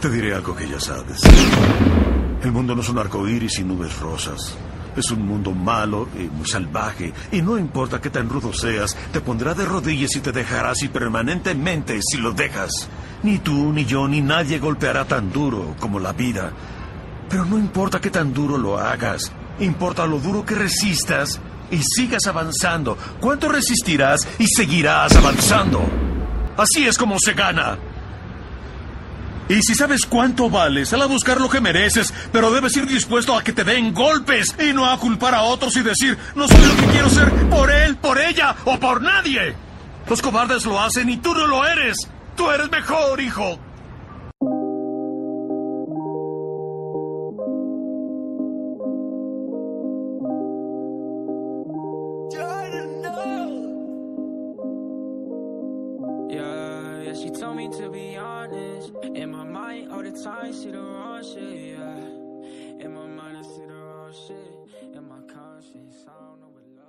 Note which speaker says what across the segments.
Speaker 1: Te diré algo que ya sabes. El mundo no es un arcoíris y nubes rosas. Es un mundo malo y muy salvaje. Y no importa qué tan rudo seas, te pondrá de rodillas y te dejará así permanentemente si lo dejas. Ni tú, ni yo, ni nadie golpeará tan duro como la vida. Pero no importa qué tan duro lo hagas. Importa lo duro que resistas y sigas avanzando. ¿Cuánto resistirás y seguirás avanzando? Así es como se gana. Y si sabes cuánto vales, sal a buscar lo que mereces, pero debes ir dispuesto a que te den golpes y no a culpar a otros y decir, no soy lo que quiero ser por él, por ella o por nadie. Los cobardes lo hacen y tú no lo eres. Tú eres mejor, hijo.
Speaker 2: She told me to be honest. In my mind, all the time, see the wrong shit, yeah. In my mind, I see the wrong shit. In my conscience, I don't know what love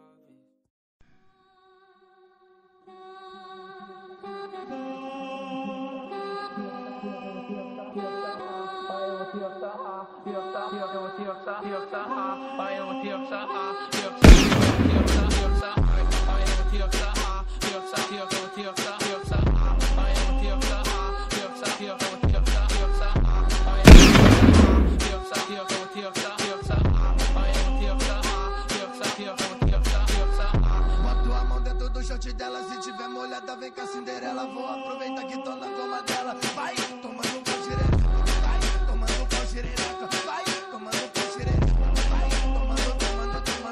Speaker 3: dela, se tiver molhada, vem com a Cinderela. Vou aproveitar que tô na goma dela. Vai, tomando pau xereca. Vai, tomando pau xereca. Vai, tomando pau xereca. Vai, tomando pau xereca. Vai,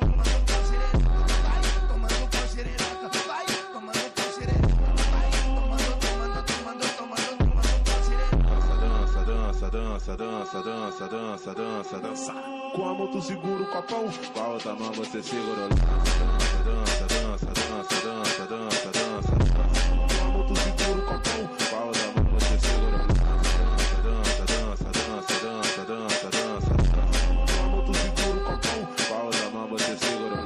Speaker 3: tomando pau xereca. Vai, tomando pau xereca. Vai, tomando pau xereca.
Speaker 4: Dança. Com a mão tu segura o copão, com a outra mão você segura. Dança. Com a mão tu segura o copão, com a outra mão você segura. Dança. Com a mão tu segura o copão, com a outra mão você segura.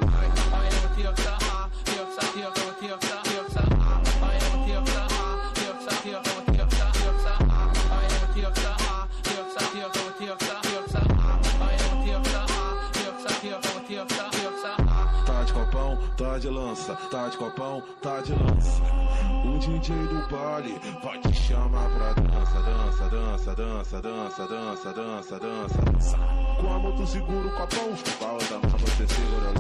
Speaker 4: Tá de lança, tá de copão, tá de lança. O DJ do baile vai te chamar pra dança. Com a mão tu segura o copão, com a outra mão você segura.